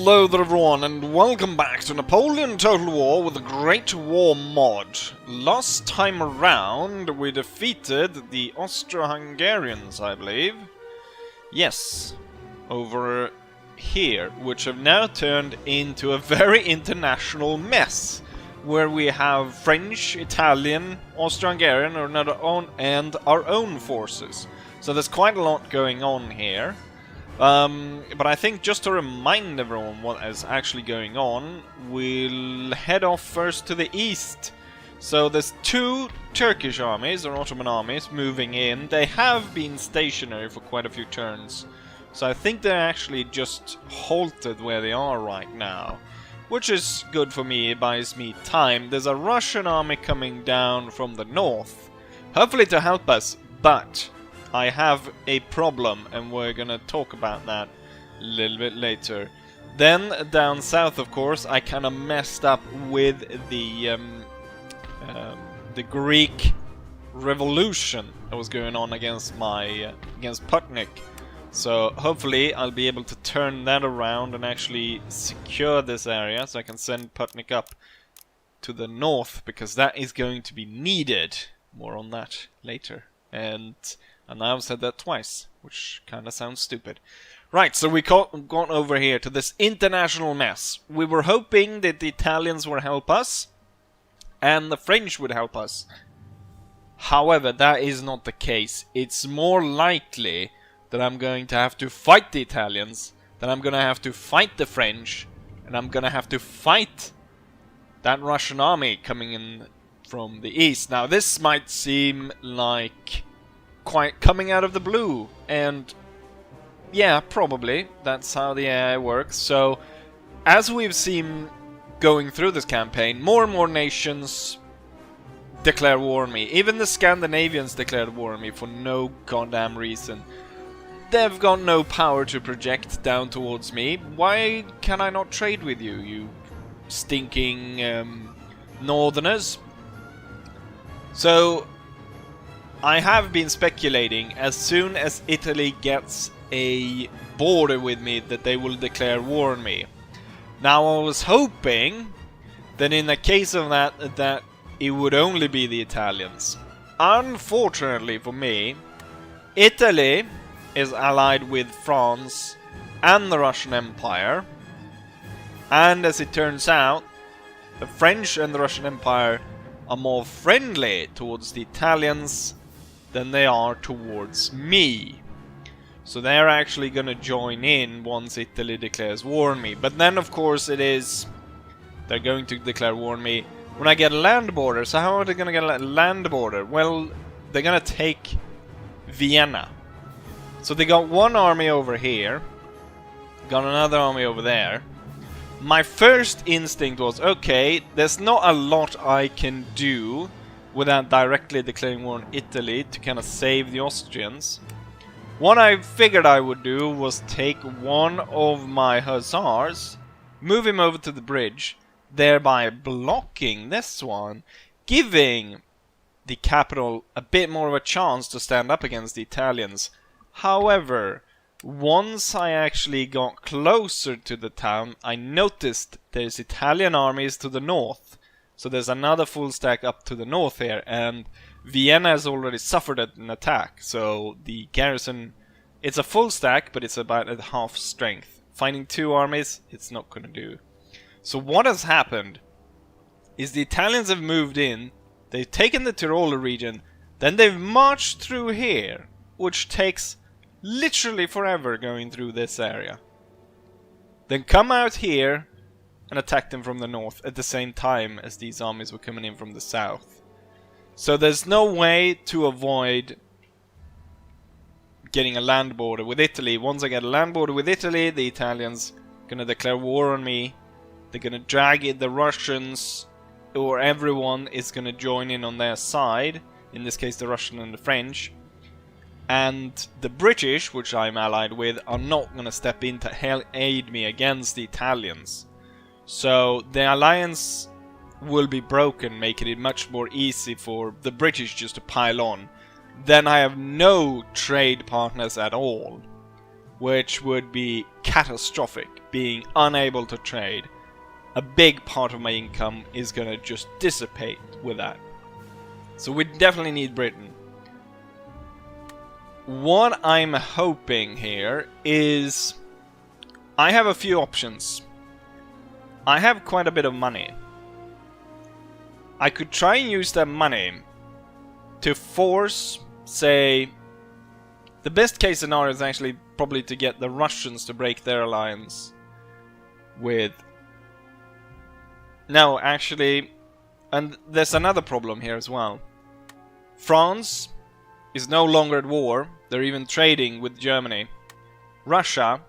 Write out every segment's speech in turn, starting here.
Hello there everyone, and welcome back to Napoleon Total War with the Great War mod. Last time around we defeated the Austro-Hungarians, I believe. Yes, over here, which have now turned into a very international mess, where we have French, Italian, Austro-Hungarian and our own forces. So there's quite a lot going on here. But I think just to remind everyone what is actually going on, we'll head off first to the east. So there's two Turkish armies, or Ottoman armies, moving in. They have been stationary for quite a few turns. So I think they're actually just halted where they are right now. Which is good for me, it buys me time. There's a Russian army coming down from the north, hopefully to help us, but I have a problem, and we're gonna talk about that a little bit later. Then, down south, of course, I kinda messed up with the Greek revolution that was going on against against Putnik. So, hopefully, I'll be able to turn that around and actually secure this area, so I can send Putnik up to the north, because that is going to be needed. More on that later. And now I've said that twice, which kind of sounds stupid. Right, so we gone over here to this international mess. We were hoping that the Italians would help us, and the French would help us. However, that is not the case. It's more likely that I'm going to have to fight the Italians, that I'm going to have to fight the French, and I'm going to have to fight that Russian army coming in from the east. Now, this might seem like quite coming out of the blue, and yeah, probably that's how the AI works. So as we've seen going through this campaign, more and more nations declare war on me. Even the Scandinavians declared war on me for no goddamn reason. They've got no power to project down towards me. Why can I not trade with you, you stinking northerners? So I have been speculating, as soon as Italy gets a border with me, that they will declare war on me. Now, I was hoping that in the case of that it would only be the Italians. Unfortunately for me, Italy is allied with France and the Russian Empire. And as it turns out, the French and the Russian Empire are more friendly towards the Italians than they are towards me. So they're actually gonna join in once Italy declares war on me. But then, of course, they're going to declare war on me when I get a land border. So how are they gonna get a land border? Well, they're gonna take Vienna. So they got one army over here, got another army over there. My first instinct was, okay, there's not a lot I can do without directly declaring war on Italy to kind of save the Austrians. What I figured I would do was take one of my hussars, move him over to the bridge, thereby blocking this one, giving the capital a bit more of a chance to stand up against the Italians. However, once I actually got closer to the town, I noticed there's Italian armies to the north. So there's another full stack up to the north here, and Vienna has already suffered an attack. So the garrison, it's a full stack, but it's about at half strength. Finding two armies, it's not going to do. So what has happened is the Italians have moved in, they've taken the Tyrol region, then they've marched through here, which takes literally forever going through this area. Then come out here and attack them from the north at the same time as these armies were coming in from the south. So there's no way to avoid getting a land border with Italy. Once I get a land border with Italy, the Italians are gonna declare war on me. They're gonna drag in the Russians, or everyone is gonna join in on their side. In this case, the Russian and the French. And the British, which I'm allied with, are not gonna step in to aid me against the Italians. So the alliance will be broken, making it much more easy for the British just to pile on. Then I have no trade partners at all. which would be catastrophic, being unable to trade. A big part of my income is gonna just dissipate with that. So we definitely need Britain. What I'm hoping here is I have a few options. I have quite a bit of money. I could try and use that money to force, say, the best case scenario is actually probably to get the Russians to break their alliance with... No, actually, and there's another problem here as well. France is no longer at war. They're even trading with Germany. Russia,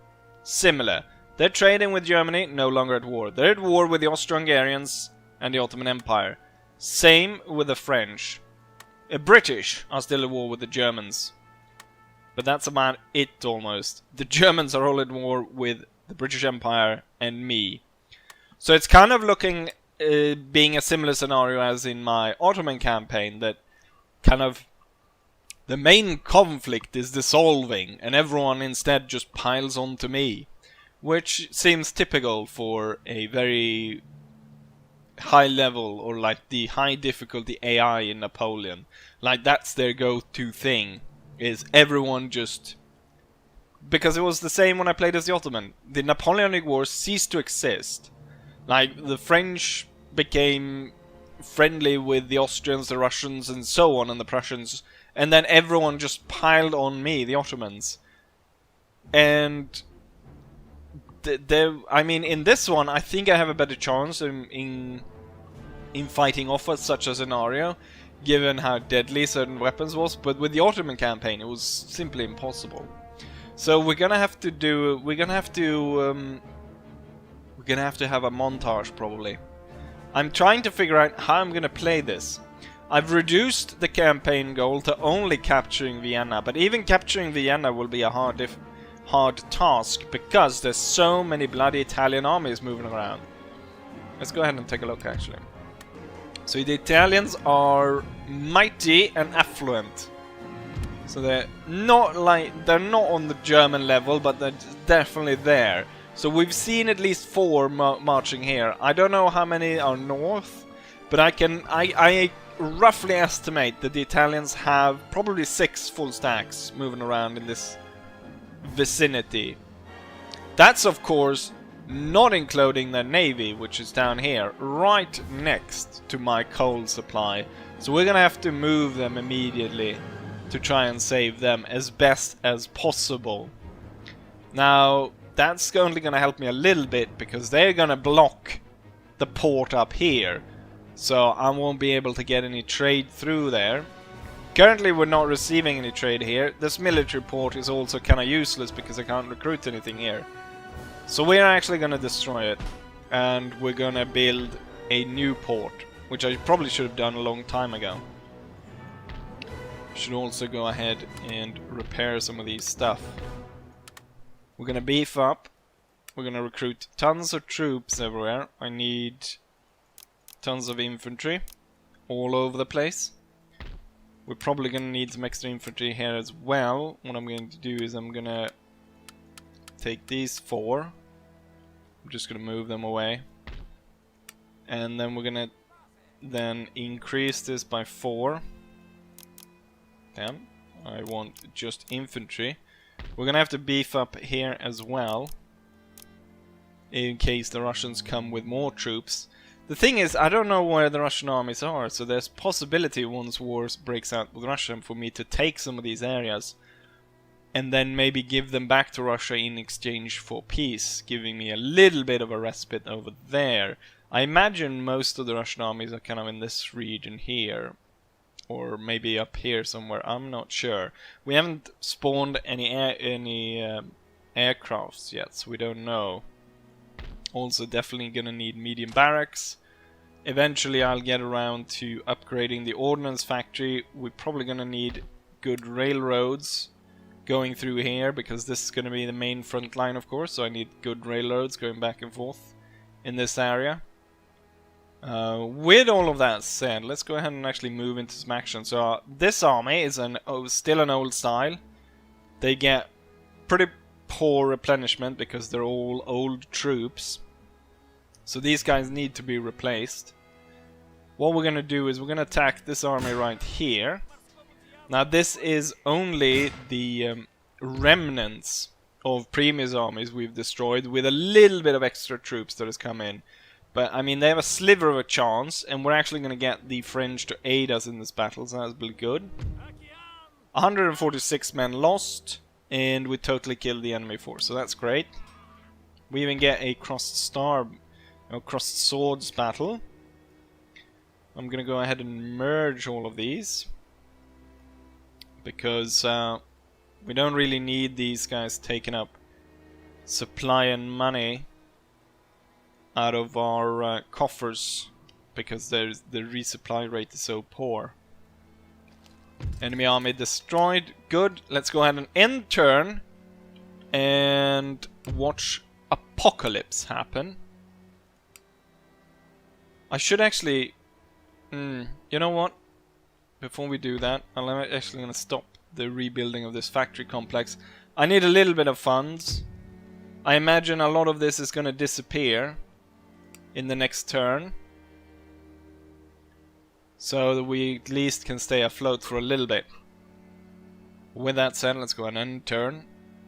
similar. They're trading with Germany, no longer at war. They're at war with the Austro-Hungarians and the Ottoman Empire. Same with the French. The British are still at war with the Germans. But that's about it almost. The Germans are all at war with the British Empire and me. So it's kind of looking, being a similar scenario as in my Ottoman campaign, that kind of the main conflict is dissolving and everyone instead just piles on to me. Which seems typical for a very high level, or like the high difficulty AI in Napoleon. Like that's their go-to thing, is everyone just... Because it was the same when I played as the Ottoman. The Napoleonic Wars ceased to exist. Like the French became friendly with the Austrians, the Russians and so on, and the Prussians. And then everyone just piled on me, the Ottomans. And... I mean, in this one, I think I have a better chance in fighting off such a scenario, given how deadly certain weapons was. But with the Ottoman campaign, it was simply impossible. So we're gonna have to do. We're gonna have to have a montage probably. I'm trying to figure out how I'm gonna play this. I've reduced the campaign goal to only capturing Vienna, but even capturing Vienna will be a hard task because there's so many bloody Italian armies moving around. Let's go ahead and take a look actually. So the Italians are mighty and affluent. So they're not on the German level, but they're definitely there. So we've seen at least 4 marching here. I don't know how many are north, but I roughly estimate that the Italians have probably 6 full stacks moving around in this vicinity. That's of course not including their navy, which is down here right next to my coal supply. So we're gonna have to move them immediately to try and save them as best as possible. Now that's only gonna help me a little bit because they're gonna block the port up here, so I won't be able to get any trade through there. Currently we're not receiving any trade here. This military port is also kind of useless because I can't recruit anything here. So we're actually going to destroy it. And we're going to build a new port, which I probably should have done a long time ago. Should also go ahead and repair some of these stuff. We're going to beef up. We're going to recruit tons of troops everywhere. I need tons of infantry all over the place. We're probably going to need some extra infantry here as well. What I'm going to do is I'm going to take these 4. I'm just going to move them away. And then we're going to then increase this by 4. Damn, I want just infantry. We're going to have to beef up here as well, in case the Russians come with more troops. The thing is, I don't know where the Russian armies are, so there's possibility once wars breaks out with Russia for me to take some of these areas and then maybe give them back to Russia in exchange for peace, giving me a little bit of a respite over there. I imagine most of the Russian armies are kind of in this region here, or maybe up here somewhere, I'm not sure. We haven't spawned any aircrafts yet, so we don't know. Also definitely gonna need medium barracks. Eventually I'll get around to upgrading the ordnance factory. We're probably gonna need good railroads going through here, because this is gonna be the main front line of course, so I need good railroads going back and forth in this area. With all of that said, let's go ahead and actually move into some action. So this army is still an old style. They get pretty poor replenishment because they're all old troops. So these guys need to be replaced. What we're going to do is we're going to attack this army right here. Now this is only the remnants of previous armies we've destroyed with a little bit of extra troops that has come in. But I mean, they have a sliver of a chance, and we're actually going to get the French to aid us in this battle, so that's really good. 146 men lost, and we totally killed the enemy force, so that's great. We even get a crossed swords battle. I'm going to go ahead and merge all of these, because we don't really need these guys taking up supply and money out of our coffers, because the resupply rate is so poor. Enemy army destroyed. Good. Let's go ahead and end turn and watch apocalypse happen. I should actually... you know what? Before we do that, I'm actually going to stop the rebuilding of this factory complex. I need a little bit of funds. I imagine a lot of this is going to disappear in the next turn, so that we at least can stay afloat for a little bit. With that said, let's go ahead and end turn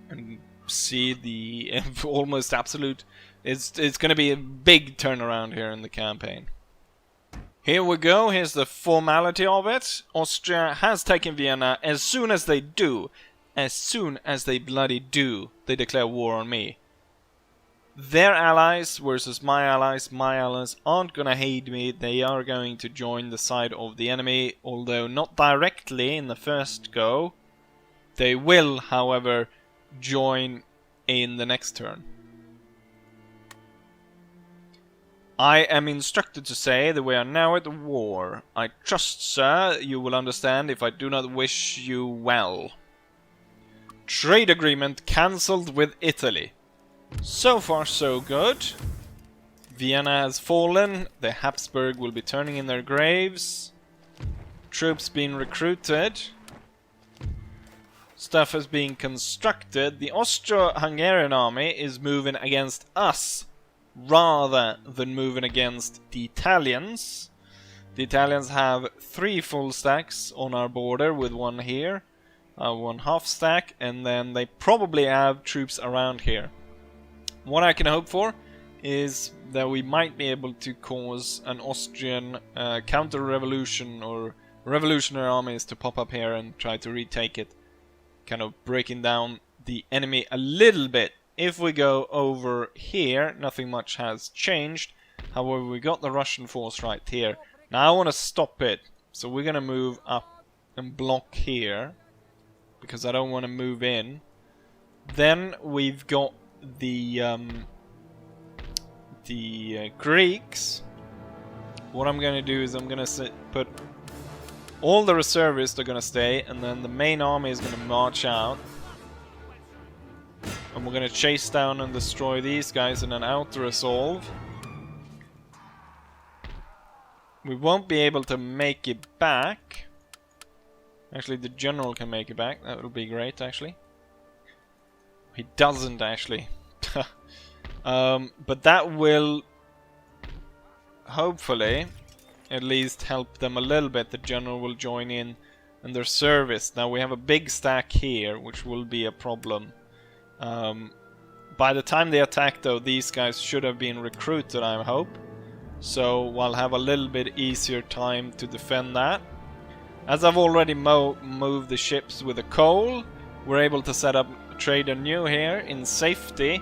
and see the almost absolute... It's going to be a big turnaround here in the campaign. Here we go, here's the formality of it. Austria has taken Vienna. As soon as they do, as soon as they bloody do, they declare war on me. Their allies versus my allies aren't gonna hate me. They are going to join the side of the enemy, although not directly in the first go. They will, however, join in the next turn. I am instructed to say that we are now at war. I trust, sir, you will understand if I do not wish you well. Trade agreement cancelled with Italy. So far so good. Vienna has fallen. The Habsburg will be turning in their graves. Troops being recruited. Stuff is being constructed. The Austro-Hungarian army is moving against us rather than moving against the Italians. The Italians have 3 full stacks on our border with one here, 1 half stack, and then they probably have troops around here. What I can hope for is that we might be able to cause an Austrian counter-revolution or revolutionary armies to pop up here and try to retake it, kind of breaking down the enemy a little bit. If we go over here, nothing much has changed. However, we got the Russian force right here. Now I want to stop it, so we're going to move up and block here, because I don't want to move in. Then we've got the Greeks. What I'm going to do is I'm going to put all the reservists are going to stay, and then the main army is going to march out. And we're going to chase down and destroy these guys in an auto-resolve. We won't be able to make it back. Actually, the general can make it back. That would be great, actually. He doesn't, actually. But that will hopefully at least help them a little bit. The general will join in and their service. Now we have a big stack here, which will be a problem. By the time they attack, though, these guys should have been recruited, I hope. So we'll have a little bit easier time to defend that. As I've already moved the ships with the coal, we're able to set up trade anew here in safety,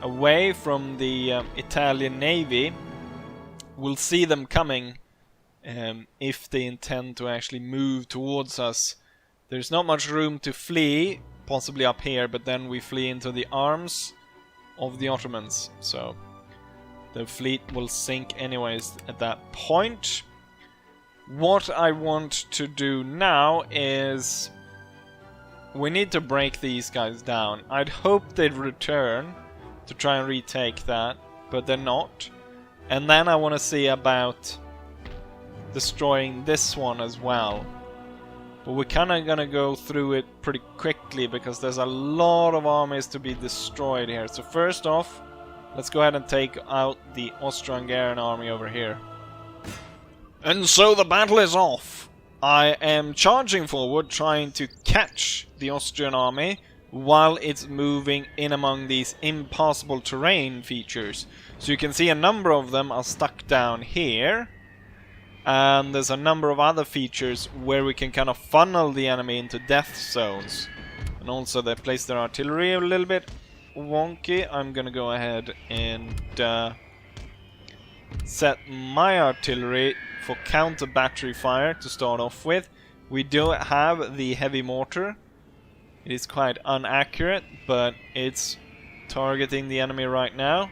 away from the Italian Navy. We'll see them coming if they intend to actually move towards us. There's not much room to flee, possibly up here, but then we flee into the arms of the Ottomans, so the fleet will sink anyways at that point. What I want to do now is we need to break these guys down. I'd hope they'd return to try and retake that, but they're not. And then I want to see about destroying this one as well. But we're kind of gonna go through it pretty quickly because there's a lot of armies to be destroyed here. So first off, let's go ahead and take out the Austro-Hungarian army over here. And so the battle is off. I am charging forward, trying to catch the Austrian army while it's moving in among these impassable terrain features. So you can see a number of them are stuck down here. And there's a number of other features where we can kind of funnel the enemy into death zones. And also they place their artillery a little bit wonky. I'm gonna go ahead and set my artillery for counter battery fire to start off with. We do have the heavy mortar. It is quite inaccurate, but it's targeting the enemy right now.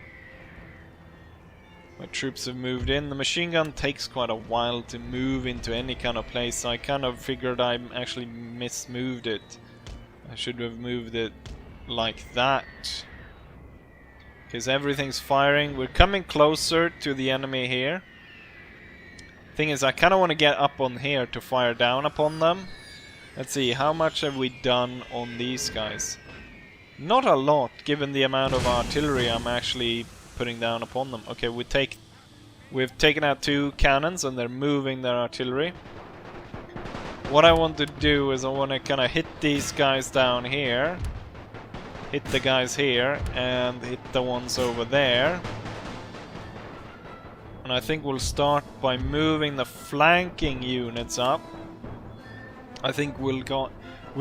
My troops have moved in. The machine gun takes quite a while to move into any kind of place, so I kind of figured I actually mismoved it. I should have moved it like that. Because everything's firing. We're coming closer to the enemy here. Thing is, I kind of want to get up on here to fire down upon them. Let's see, how much have we done on these guys? Not a lot, given the amount of artillery I'm actually putting down upon them. Okay, we've taken out 2 cannons and they're moving their artillery. What I want to do is I want to kind of hit these guys down here, hit the guys here, and hit the ones over there. And I think we'll start by moving the flanking units up. I think we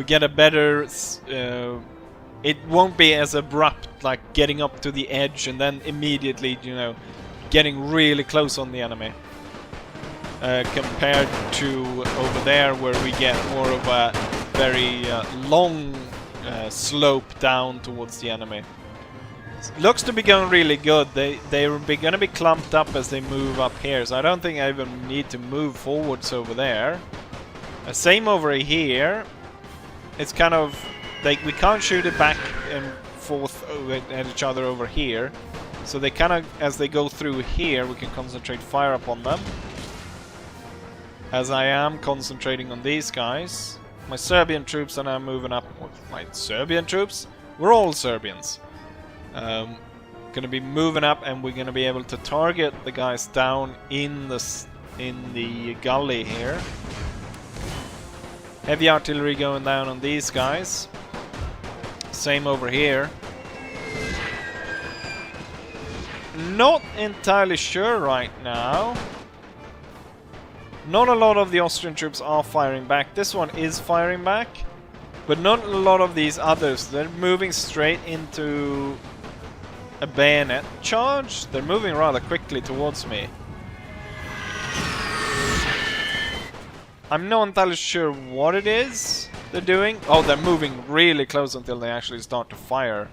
get a better... it won't be as abrupt, like getting up to the edge and then immediately, you know, getting really close on the enemy. Compared to over there where we get more of a very long slope down towards the enemy. Looks to be going really good. They're gonna be clumped up as they move up here, so I don't think I even need to move forwards over there. Same over here. It's kind of like we can't shoot it back and forth at each other over here, so they kind of, as they go through here, we can concentrate fire upon them. As I am concentrating on these guys. My Serbian troops are now moving up. My Serbian troops? We're all Serbians. Gonna be moving up, and we're gonna be able to target the guys down in the gully here. Heavy artillery going down on these guys. Same over here. Not entirely sure right now. Not a lot of the Austrian troops are firing back. This one is firing back, but not a lot of these others. They're moving straight into a bayonet charge. They're moving rather quickly towards me. I'm not entirely sure what it is they're doing. Oh, they're moving really close until they actually start to fire.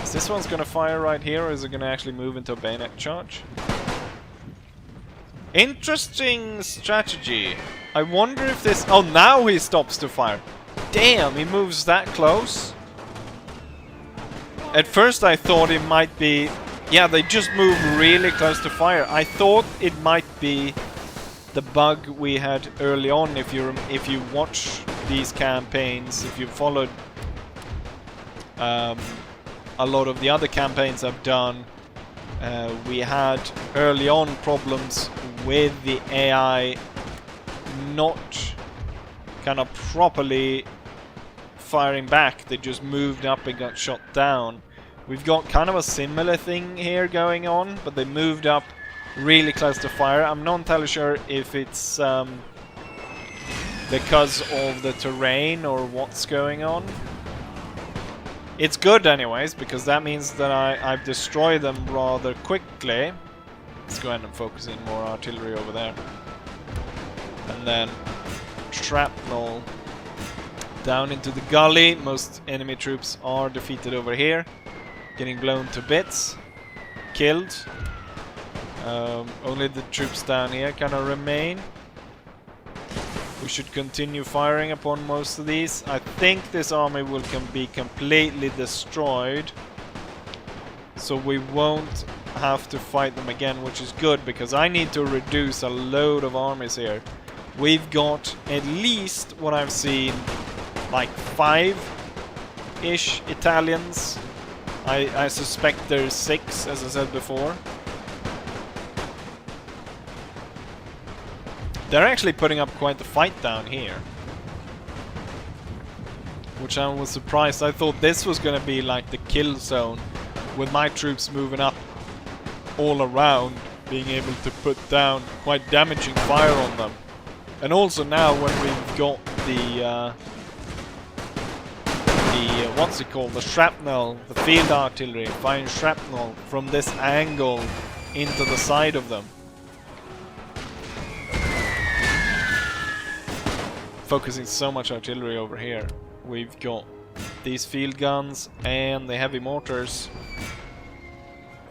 Is this one's gonna fire right here, or is it gonna actually move into a bayonet charge? Interesting strategy. I wonder if this... Oh, now he stops to fire. Damn, he moves that close. At first I thought it might be... Yeah, they just moved really close to fire. I thought it might be the bug we had early on. If you watch these campaigns, if you followed a lot of the other campaigns I've done, we had early on problems with the AI not kind of properly firing back. They just moved up and got shot down. We've got kind of a similar thing here going on, but they moved up really close to fire. I'm not entirely sure if it's because of the terrain or what's going on. It's good anyways, because that means that I've destroyed them rather quickly. Let's go ahead and focus in more artillery over there. And then shrapnel down into the gully. Most enemy troops are defeated over here. Getting blown to bits. Killed. Only the troops down here kind of remain. We should continue firing upon most of these. I think this army will be completely destroyed, so we won't have to fight them again, which is good, because I need to reduce a load of armies here. We've got at least what I've seen, like 5-ish Italians. I suspect there's 6, as I said before. They're actually putting up quite the fight down here, which I was surprised. I thought this was gonna be like the kill zone, with my troops moving up all around, being able to put down quite damaging fire on them. And also now when we've got the what's it called, the shrapnel, the field artillery firing shrapnel from this angle into the side of them, focusing so much artillery over here. We've got these field guns and the heavy mortars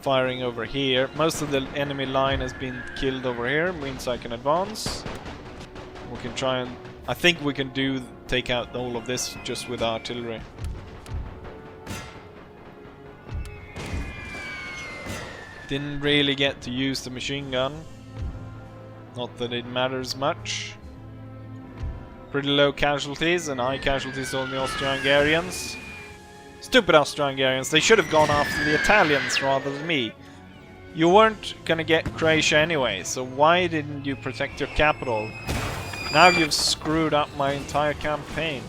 firing over here. Most of the enemy line has been killed over here, means I can advance. We can try and... I think we can take out all of this just with artillery. Didn't really get to use the machine gun. Not that it matters much. Pretty low casualties and high casualties on the Austro-Hungarians. Stupid Austro-Hungarians, they should have gone after the Italians rather than me. You weren't gonna get Croatia anyway, so why didn't you protect your capital? Now you've screwed up my entire campaign.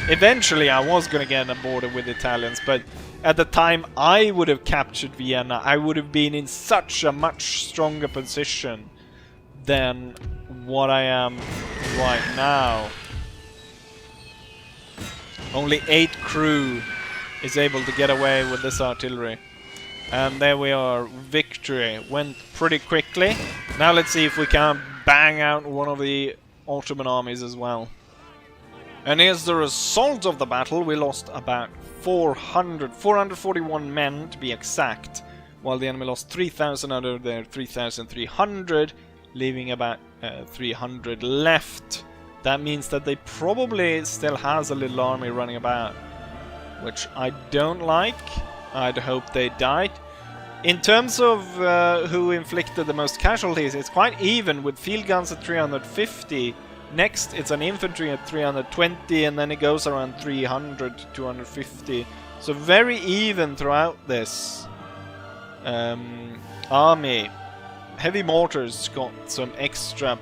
Eventually I was gonna get on a border with the Italians, but at the time I would have captured Vienna, I would have been in such a much stronger position than what I am right now. Only 8 crew is able to get away with this artillery. And there we are, victory. Went pretty quickly. Now let's see if we can bang out one of the Ottoman armies as well. And here's the result of the battle. We lost about 441 men to be exact, while the enemy lost 3,000 out of their 3,300, leaving about 300 left. That means that they probably still has a little army running about, which I don't like. I'd hope they died. In terms of who inflicted the most casualties, it's quite even, with field guns at 350. Next, it's an infantry at 320, and then it goes around 300 to 250. So very even throughout this army. Heavy mortars got some extra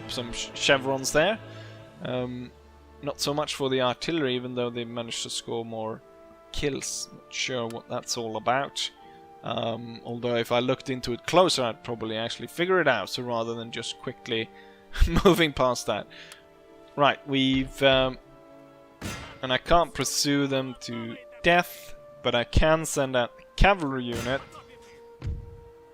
some chevrons there. Not so much for the artillery, even though they managed to score more kills. Not sure what that's all about. Although if I looked into it closer, I'd probably actually figure it out. So rather than just quickly moving past that. Right, we've... and I can't pursue them to death, but I can send out the cavalry unit,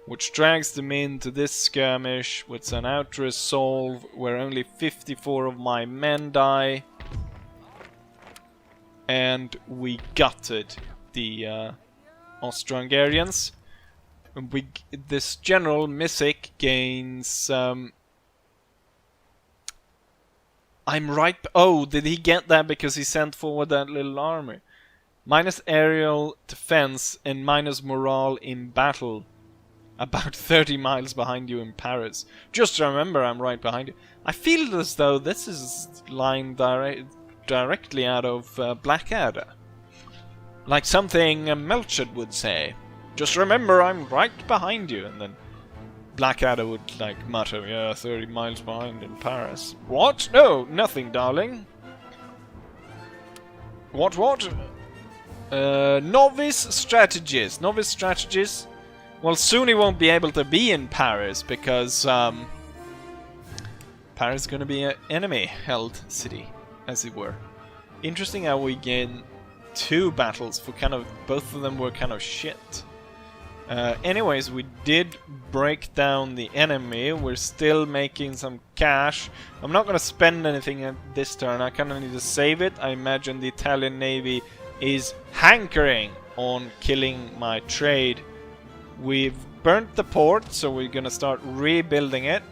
which drags them into this skirmish with an out-resolve where only 54 of my men die. And we gutted the Austro-Hungarians. This General Misick gains... I'm right... Oh, did he get that because he sent forward that little army? Minus aerial defense and minus morale in battle. About 30 miles behind you in Paris. Just remember, I'm right behind you. I feel as though this is line directly out of Blackadder. Like something Melchett would say. Just remember, I'm right behind you. And then Blackadder would like mutter, yeah, 30 miles behind in Paris. What? No, nothing, darling. What? Novice strategist. Novice strategist. Well, soon he won't be able to be in Paris because Paris is going to be an enemy-held city, as it were. Interesting how we gain 2 battles for kind of... Both of them were kind of shit. Anyways, we did break down the enemy. We're still making some cash. I'm not going to spend anything at this turn. I kind of need to save it. I imagine the Italian Navy is hankering on killing my trade. We've burnt the port, so we're going to start rebuilding it.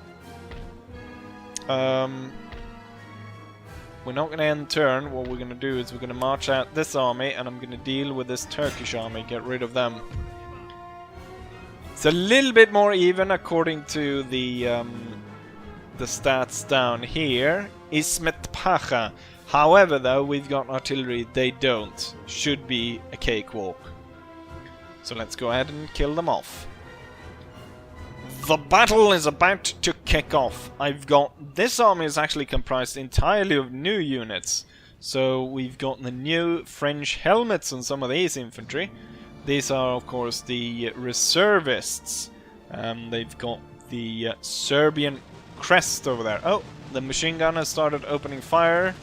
We're not going to end turn. What we're going to do is we're going to march out this army, and I'm going to deal with this Turkish army, get rid of them. It's a little bit more even according to the the stats down here. Ismet Pacha. However, though, we've got artillery, they don't. Should be a cakewalk. So let's go ahead and kill them off. The battle is about to kick off. This army is actually comprised entirely of new units. So we've got the new French helmets on some of these infantry. These are, of course, the reservists. They've got the Serbian crest over there. Oh, the machine gun has started opening fire.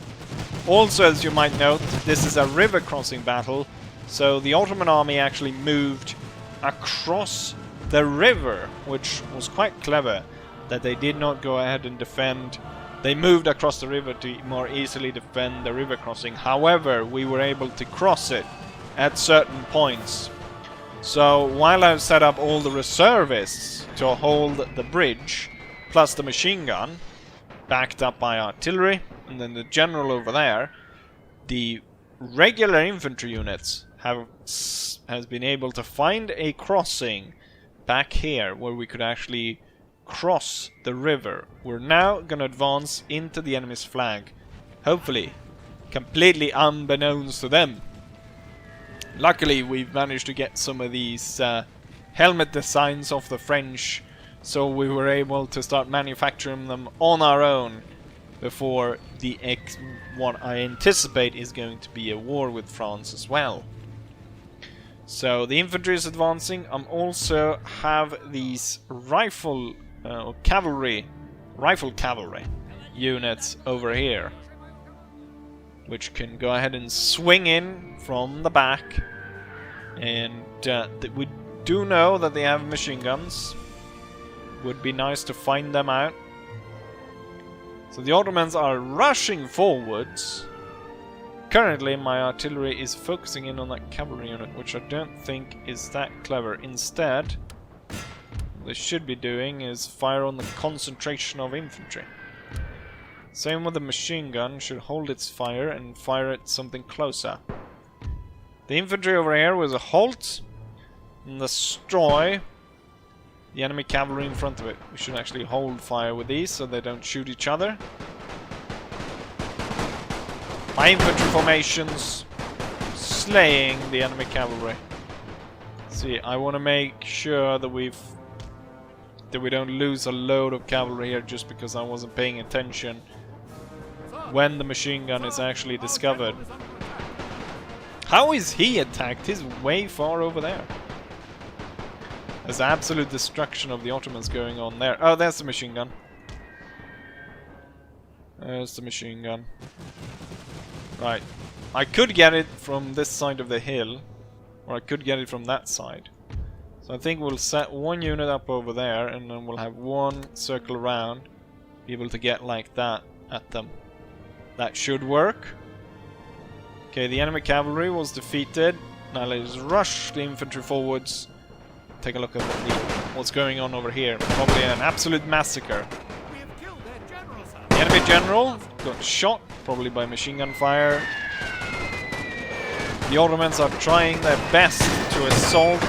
Also, as you might note, this is a river crossing battle. So the Ottoman army actually moved across the river, which was quite clever, that they did not go ahead and defend. They moved across the river to more easily defend the river crossing. However, we were able to cross it at certain points. So while I've set up all the reservists to hold the bridge, plus the machine gun, backed up by artillery, and then the general over there, the regular infantry units has been able to find a crossing back here where we could actually cross the river. We're now gonna advance into the enemy's flank, hopefully completely unbeknownst to them. Luckily, we've managed to get some of these helmet designs off the French, so we were able to start manufacturing them on our own before what I anticipate is going to be a war with France as well. So the infantry is advancing. I also have these rifle cavalry units over here, which can go ahead and swing in from the back. And we do know that they have machine guns. Would be nice to find them out. So the Ottomans are rushing forwards. Currently, my artillery is focusing in on that cavalry unit, which I don't think is that clever. Instead, what they should be doing is fire on the concentration of infantry. Same with the machine gun, should hold its fire and fire at something closer. The infantry over here was a halt and destroy the enemy cavalry in front of it. We should actually hold fire with these so they don't shoot each other. My infantry formations slaying the enemy cavalry. See, I want to make sure that we don't lose a load of cavalry here just because I wasn't paying attention when the machine gun is actually discovered. How is he attacked? He's way far over there. There's absolute destruction of the Ottomans going on there. Oh, there's the machine gun. There's the machine gun. Right. I could get it from this side of the hill, or I could get it from that side. So I think we'll set one unit up over there, and then we'll have one circle around, be able to get like that at them. That should work. Okay, the enemy cavalry was defeated. Now let's rush the infantry forwards. Take a look at what's going on over here. Probably an absolute massacre. The enemy general got shot, probably by machine gun fire. The Ottomans are trying their best to assault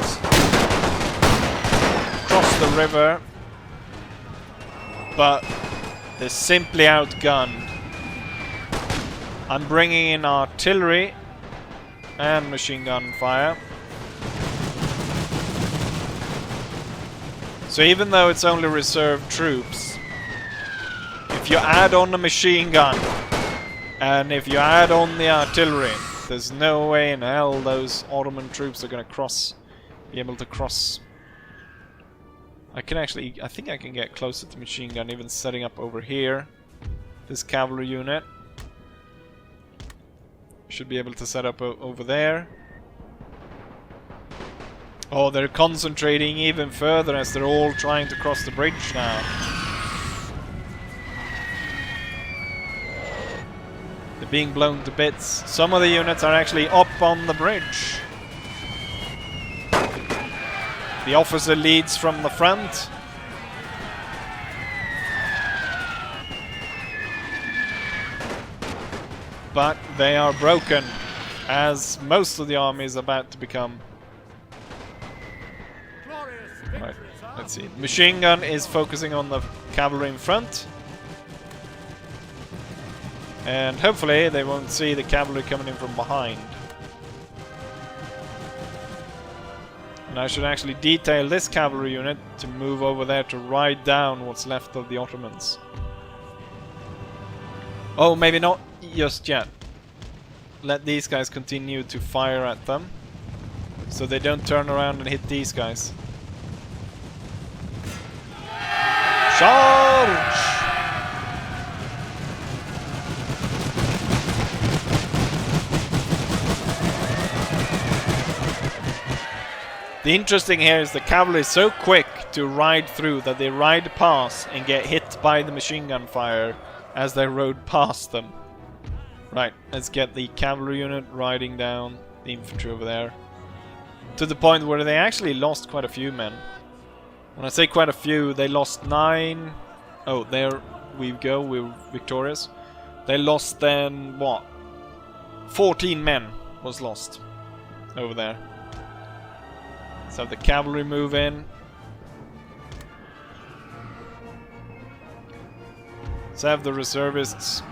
across the river, but they're simply outgunned. I'm bringing in artillery and machine gun fire. So even though it's only reserve troops, if you add on the machine gun and if you add on the artillery, there's no way in hell those Ottoman troops are going to be able to cross. I think I can get closer to machine gun, even setting up over here. This cavalry unit should be able to set up over there. Oh, they're concentrating even further as they're all trying to cross the bridge now. They're being blown to bits. Some of the units are actually up on the bridge. The officer leads from the front. But they are broken, as most of the army is about to become. Right, let's see. Machine gun is focusing on the cavalry in front. And hopefully they won't see the cavalry coming in from behind. And I should actually detail this cavalry unit to move over there to ride down what's left of the Ottomans. Oh, maybe not just yet. Let these guys continue to fire at them, so they don't turn around and hit these guys. Charge! The interesting here is the cavalry is so quick to ride through that they ride past and get hit by the machine gun fire as they rode past them. Right, let's get the cavalry unit riding down the infantry over there. To the point where they actually lost quite a few men. When I say quite a few, they lost 9... Oh, there we go, we're victorious. They lost then, what? 14 men was lost over there. Let's have the cavalry move in. Let's have the reservists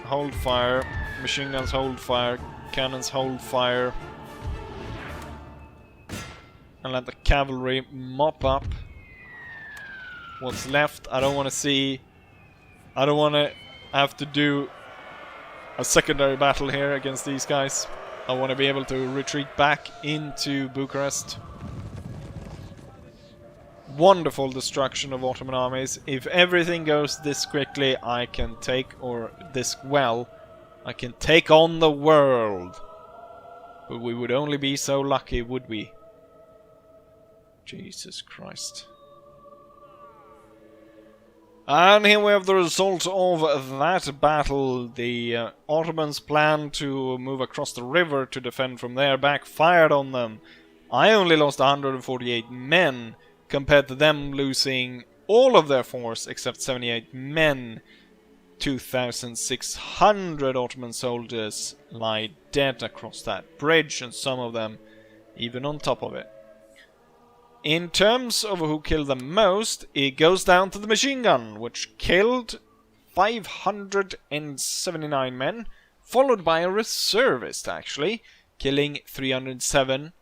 hold fire, machine guns hold fire, cannons hold fire. And let the cavalry mop up what's left. I don't want to see... I don't want to have to do a secondary battle here against these guys. I want to be able to retreat back into Bucharest. Wonderful destruction of Ottoman armies. If everything goes this quickly, I can take, or this well, I can take on the world. But we would only be so lucky, would we? Jesus Christ. And here we have the result of that battle. The Ottomans planned to move across the river to defend from there, backfired on them. I only lost 148 men, compared to them losing all of their force except 78 men. 2,600 Ottoman soldiers lie dead across that bridge, and some of them even on top of it. In terms of who killed the most, it goes down to the machine gun, which killed 579 men, followed by a reservist, actually, killing 307.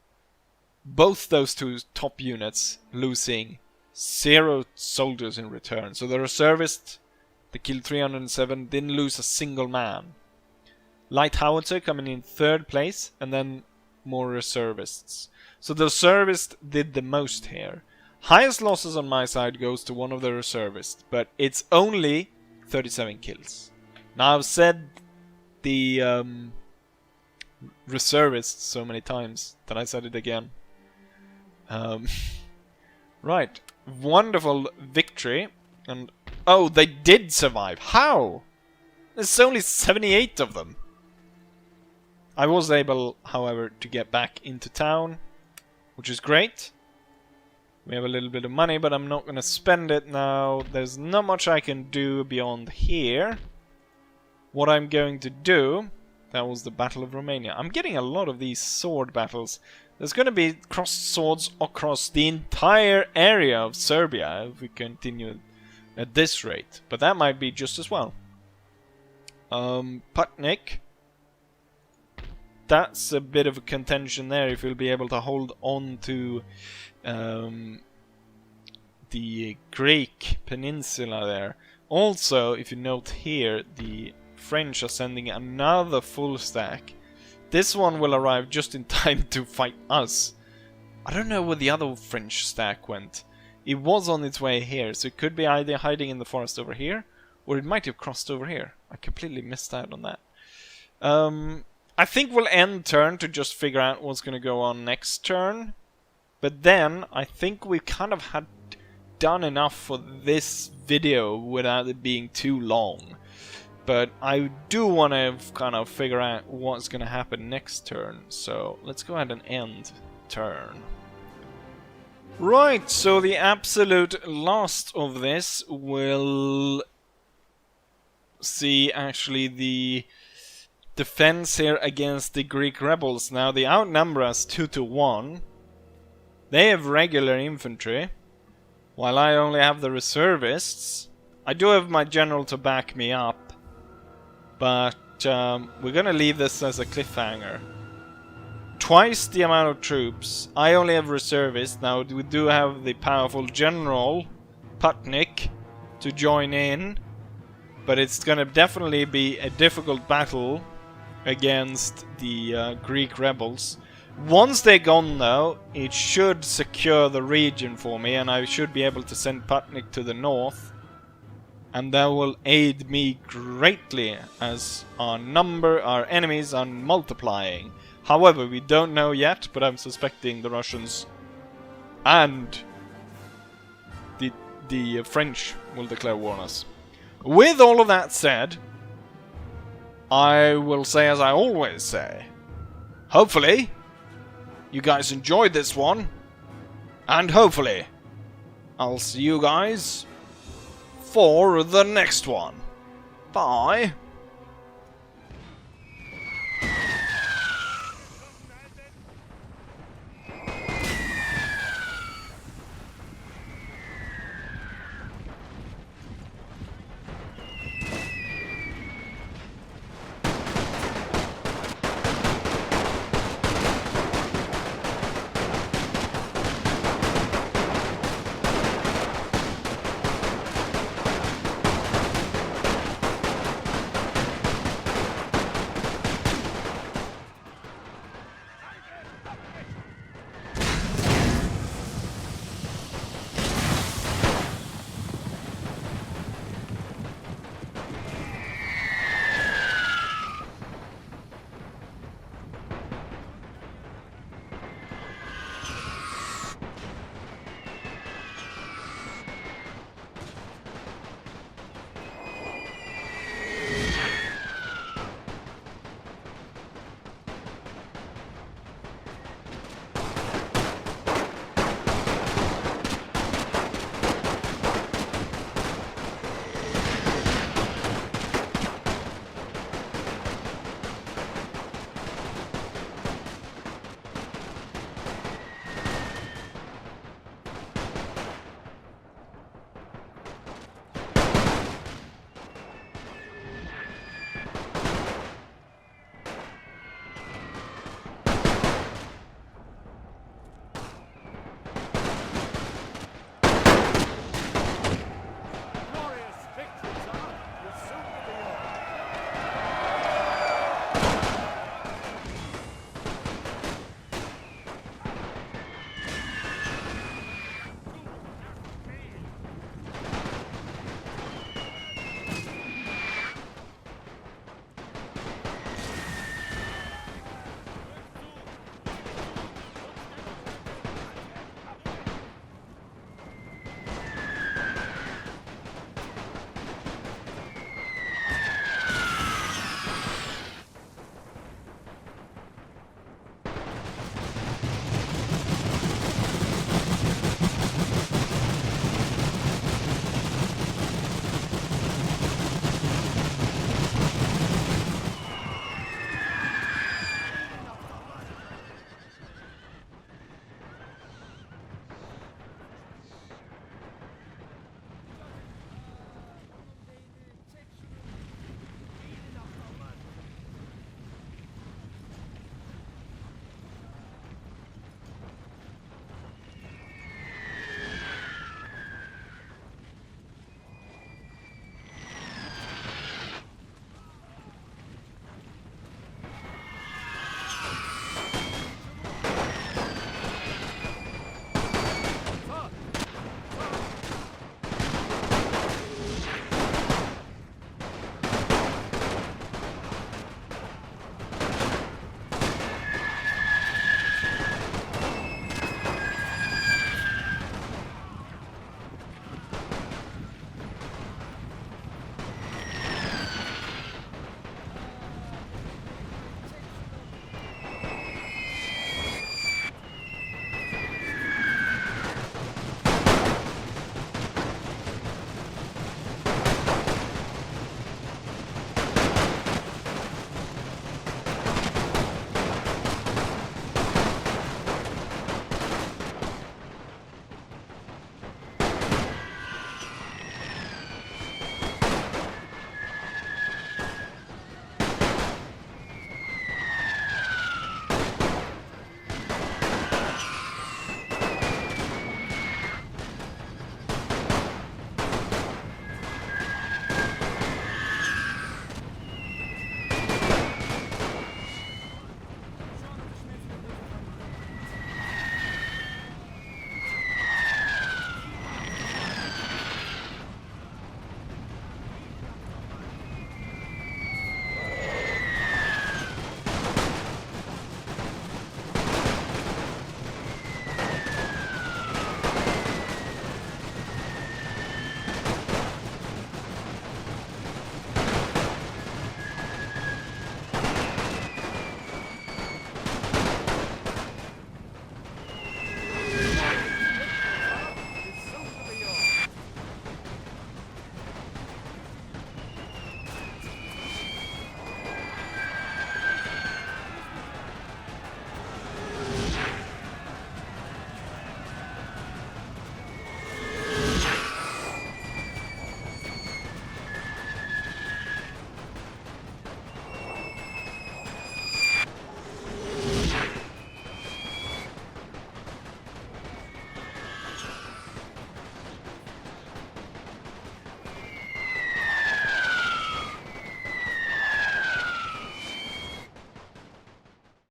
Both those two top units losing 0 soldiers in return. So the reservist that killed 307 didn't lose a single man. Light howitzer coming in 3rd place, and then more reservists. So the reservist did the most here. Highest losses on my side goes to one of the reservists, but it's only 37 kills. Now I've said the reservists so many times that I said it again. Right, wonderful victory, and oh, they did survive. How? There's only 78 of them. I was able, however, to get back into town, which is great. We have a little bit of money, but I'm not going to spend it now. There's not much I can do beyond here. What I'm going to do... That was the Battle of Romania. I'm getting a lot of these sword battles. There's going to be crossed swords across the entire area of Serbia if we continue at this rate. But that might be just as well. Putnik. That's a bit of a contention there, if you'll be able to hold on to the Greek peninsula there. Also, if you note here, the French are sending another full stack. This one will arrive just in time to fight us. I don't know where the other French stack went. It was on its way here, so it could be either hiding in the forest over here, or it might have crossed over here. I completely missed out on that. I think we'll end turn to just figure out what's going to go on next turn. But then, I think we kind of had done enough for this video without it being too long. But I do want to kind of figure out what's going to happen next turn. So let's go ahead and end turn. Right, so the absolute last of this will see actually the defense here against the Greek rebels. Now they outnumber us 2-1. They have regular infantry, while I only have the reservists. I do have my general to back me up. But we're gonna leave this as a cliffhanger. Twice the amount of troops. I only have reservists. Now we do have the powerful General Putnik to join in. But it's gonna definitely be a difficult battle against the Greek rebels. Once they're gone though, it should secure the region for me, and I should be able to send Putnik to the north. And that will aid me greatly as our enemies are multiplying. However, we don't know yet, but I'm suspecting the Russians and the French will declare war on us. With all of that said, I will say as I always say, hopefully you guys enjoyed this one, and hopefully I'll see you guys for the next one. Bye!